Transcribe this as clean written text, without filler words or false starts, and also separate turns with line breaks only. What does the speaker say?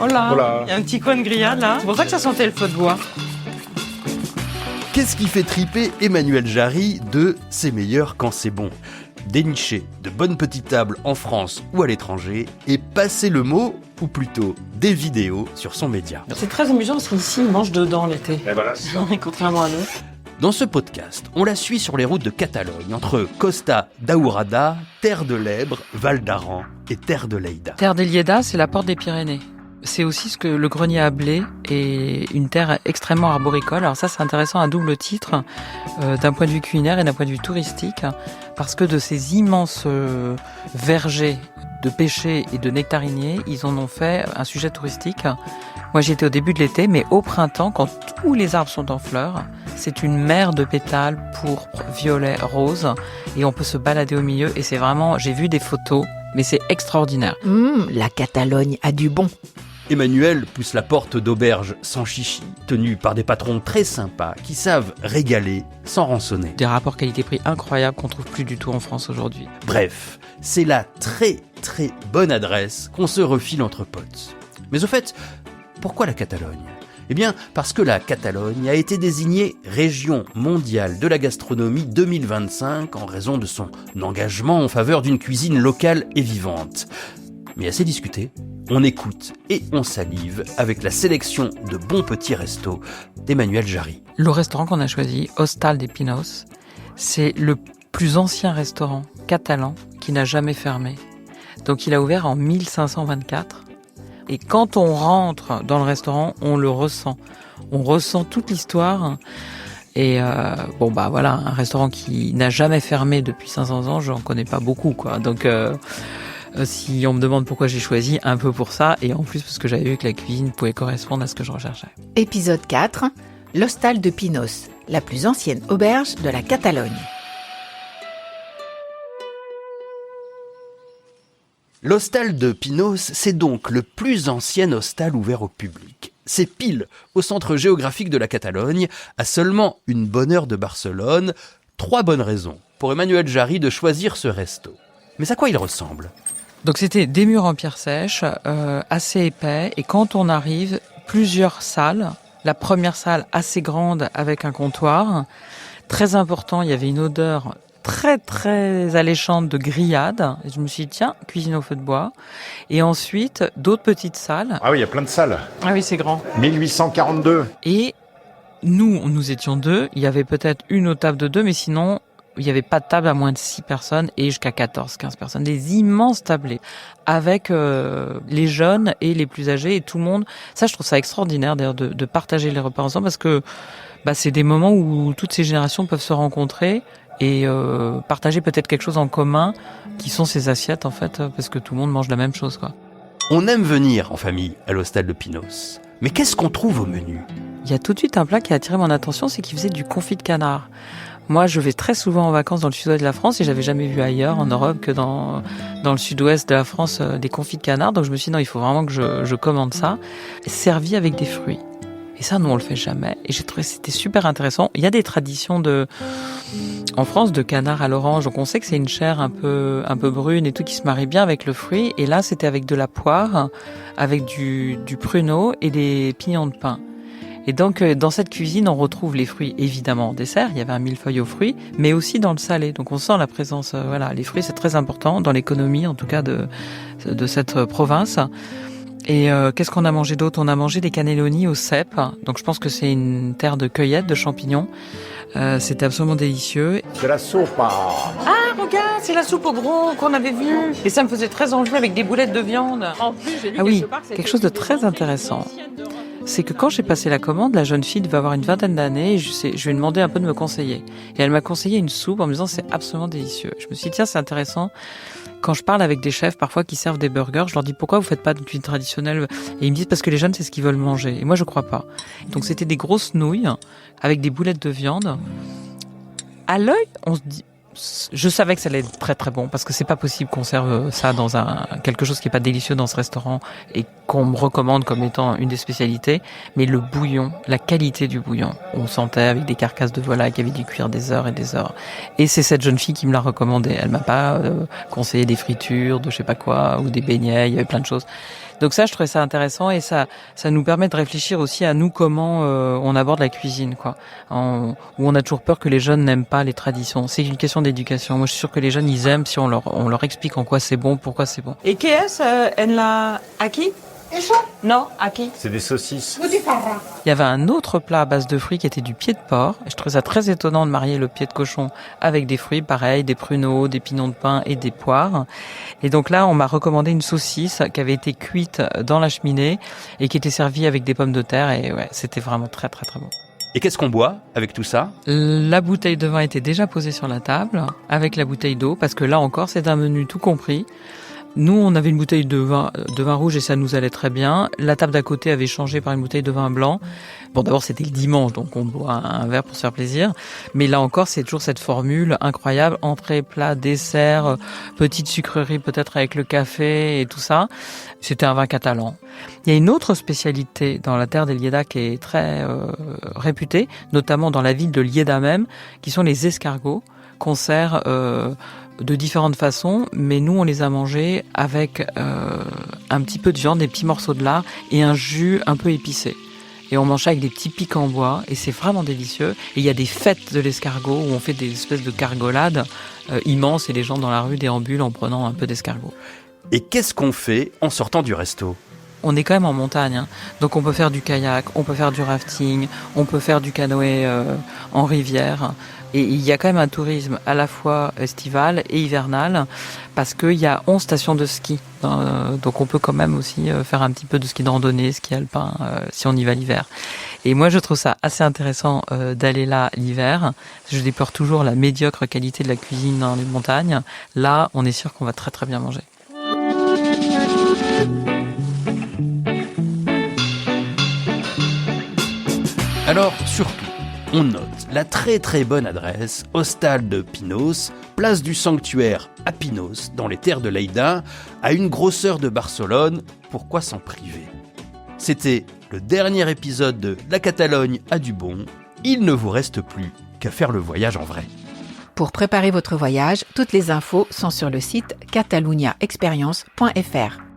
Oh là,
Voilà.
il y a un petit coin de grillade là. C'est pour ça que ça sentait le feu de bois.
Qu'est-ce qui fait triper Emmanuel Jarry de « C'est meilleur quand c'est bon » ? Dénicher de bonnes petites tables en France ou à l'étranger et passer le mot, ou plutôt des vidéos, sur son média.
C'est très amusant parce qu'ici, ils mangent dedans l'été.
Et voilà, c'est ça.
Contrairement à nous.
Dans ce podcast, on la suit sur les routes de Catalogne, entre Costa d'Aourada, Terre de l'Ebre, Val d'Aran et Terre de Lleida.
Terre des Lleida, c'est la porte des Pyrénées. C'est aussi ce que le grenier à blé est une terre extrêmement arboricole. Alors ça, c'est intéressant à double titre, d'un point de vue culinaire et d'un point de vue touristique, parce que de ces immenses vergers de pêchers et de nectariniers, ils en ont fait un sujet touristique. Moi, j'y étais au début de l'été, mais au printemps, quand tous les arbres sont en fleurs, c'est une mer de pétales pourpre, violet, rose, et on peut se balader au milieu. Et c'est vraiment, j'ai vu des photos, mais c'est extraordinaire.
La Catalogne a du bon.
Emmanuel pousse la porte d'auberges sans chichi, tenues par des patrons très sympas qui savent régaler sans rançonner.
Des rapports qualité-prix incroyables qu'on trouve plus du tout en France aujourd'hui.
Bref, c'est la très très bonne adresse qu'on se refile entre potes. Mais au fait, pourquoi la Catalogne ? Eh bien, parce que la Catalogne a été désignée région mondiale de la gastronomie 2025 en raison de son engagement en faveur d'une cuisine locale et vivante. Mais assez discuté, on écoute et on salive avec la sélection de bons petits restos d'Emmanuel Jarry.
Le restaurant qu'on a choisi, Hostal de Pinos, c'est le plus ancien restaurant catalan qui n'a jamais fermé. Donc il a ouvert en 1524. Et quand on rentre dans le restaurant, on le ressent. On ressent toute l'histoire. Et voilà, un restaurant qui n'a jamais fermé depuis 500 ans, j'en connais pas beaucoup, quoi. Donc si on me demande pourquoi j'ai choisi, un peu pour ça, et en plus parce que j'avais vu que la cuisine pouvait correspondre à ce que je recherchais.
Épisode 4, l'Hostal de Pinos, la plus ancienne auberge de la Catalogne.
L'Hostal de Pinos, c'est donc le plus ancien hostal ouvert au public. C'est pile au centre géographique de la Catalogne, à seulement une bonne heure de Barcelone. 3 bonnes raisons pour Emmanuel Jarry de choisir ce resto. Mais à quoi il ressemble ?
Donc c'était des murs en pierre sèche, assez épais, et quand on arrive, plusieurs salles. La première salle assez grande avec un comptoir. Très important, il y avait une odeur très très alléchante de grillade. Et je me suis dit, tiens, cuisine au feu de bois. Et ensuite, d'autres petites salles.
Ah oui, il y a plein de salles.
Ah oui, c'est grand.
1842.
Et nous étions 2. Il y avait peut-être une autre table de 2, mais sinon, il n'y avait pas de table à moins de 6 personnes et jusqu'à 14, 15 personnes. Des immenses tablés avec les jeunes et les plus âgés et tout le monde. Ça, je trouve ça extraordinaire d'ailleurs de partager les repas ensemble parce que c'est des moments où toutes ces générations peuvent se rencontrer et partager peut-être quelque chose en commun qui sont ces assiettes en fait parce que tout le monde mange la même chose, quoi.
On aime venir en famille à l'Hostal de Pinos. Mais qu'est-ce qu'on trouve au menu ?
Il y a tout de suite un plat qui a attiré mon attention, c'est qu'il faisait du confit de canard. Moi, je vais très souvent en vacances dans le sud-ouest de la France et j'avais jamais vu ailleurs en Europe que dans le sud-ouest de la France des confits de canard. Donc je me suis dit non, il faut vraiment que je commande ça, servi avec des fruits. Et ça, nous, on le fait jamais. Et j'ai trouvé que c'était super intéressant. Il y a des traditions en France de canard à l'orange. Donc on sait que c'est une chair un peu brune et tout qui se marie bien avec le fruit. Et là, c'était avec de la poire, avec du pruneau et des pignons de pain. Et donc, dans cette cuisine, on retrouve les fruits, évidemment, en dessert. Il y avait un millefeuille aux fruits, mais aussi dans le salé. Donc, on sent la présence, les fruits, c'est très important dans l'économie, en tout cas, de cette province. Et qu'est-ce qu'on a mangé d'autre ? On a mangé des cannelloni au cèpe. Donc, je pense que c'est une terre de cueillette, de champignons. C'était absolument délicieux.
C'est la soupe.
Ah, regarde, c'est la soupe au bron qu'on avait vue. Et ça me faisait très envie avec des boulettes de viande. En plus, j'ai lu quelque chose de très intéressant. C'est que quand j'ai passé la commande, la jeune fille devait avoir une 20aine d'années et je lui ai demandé un peu de me conseiller. Et elle m'a conseillé une soupe en me disant c'est absolument délicieux. Je me suis dit tiens, c'est intéressant. Quand je parle avec des chefs parfois qui servent des burgers, je leur dis pourquoi vous faites pas de cuisine traditionnelle ? Et ils me disent parce que les jeunes c'est ce qu'ils veulent manger. Et moi je crois pas. Donc c'était des grosses nouilles avec des boulettes de viande. À l'œil, on se dit je savais que ça allait être très très bon parce que c'est pas possible qu'on serve ça dans quelque chose qui est pas délicieux dans ce restaurant et qu'on me recommande comme étant une des spécialités. Mais le bouillon, la qualité du bouillon, on sentait avec des carcasses de volaille qui avaient dû cuire des heures et des heures. Et c'est cette jeune fille qui me l'a recommandé. Elle m'a pas conseillé des fritures, de je sais pas quoi, ou des beignets. Il y avait plein de choses. Donc ça, je trouvais ça intéressant et ça nous permet de réfléchir aussi à nous comment on aborde la cuisine, quoi. Où on a toujours peur que les jeunes n'aiment pas les traditions. C'est une question d'éducation. Moi, je suis sûre que les jeunes, ils aiment si on leur explique en quoi c'est bon, pourquoi c'est bon.
¿Y qué es en la aquí?
Eso,
No, aquí.
C'est des saucisses.
butifarra.
Il y avait un autre plat à base de fruits qui était du pied de porc. Et je trouvais ça très étonnant de marier le pied de cochon avec des fruits, pareil, des pruneaux, des pignons de pain et des poires. Et donc là, on m'a recommandé une saucisse qui avait été cuite dans la cheminée et qui était servie avec des pommes de terre. Et ouais, c'était vraiment très très très bon.
Et qu'est-ce qu'on boit avec tout ça?
La bouteille de vin était déjà posée sur la table avec la bouteille d'eau parce que là encore, c'est un menu tout compris. Nous, on avait une bouteille de vin rouge et ça nous allait très bien. La table d'à côté avait changé par une bouteille de vin blanc. Bon, d'abord, c'était le dimanche, donc on boit un verre pour se faire plaisir. Mais là encore, c'est toujours cette formule incroyable. Entrée, plat, dessert, petite sucrerie peut-être avec le café et tout ça. C'était un vin catalan. Il y a une autre spécialité dans la terre des Liédas qui est très réputée, notamment dans la ville de Liéda même, qui sont les escargots qu'on sert de différentes façons, mais nous on les a mangés avec un petit peu de viande, des petits morceaux de lard et un jus un peu épicé. Et on mange ça avec des petits pics en bois et c'est vraiment délicieux. Et il y a des fêtes de l'escargot où on fait des espèces de cargolades immenses et les gens dans la rue déambulent en prenant un peu d'escargot.
Et qu'est-ce qu'on fait en sortant du resto?
On est quand même en montagne, hein. Donc on peut faire du kayak, on peut faire du rafting, on peut faire du canoë en rivière. Et il y a quand même un tourisme à la fois estival et hivernal parce qu'il y a 11 stations de ski. Donc on peut quand même aussi faire un petit peu de ski de randonnée, ski alpin si on y va l'hiver. Et moi je trouve ça assez intéressant d'aller là l'hiver. Je déplore toujours la médiocre qualité de la cuisine dans les montagnes. Là, on est sûr qu'on va très très bien manger.
Alors, surtout, on note la très très bonne adresse, Hostal de Pinos, place du Sanctuaire à Pinos, dans les terres de Lleida, à une grosseur de Barcelone, pourquoi s'en priver? C'était le dernier épisode de La Catalogne a du bon, il ne vous reste plus qu'à faire le voyage en vrai.
Pour préparer votre voyage, toutes les infos sont sur le site cataluniaexperience.fr.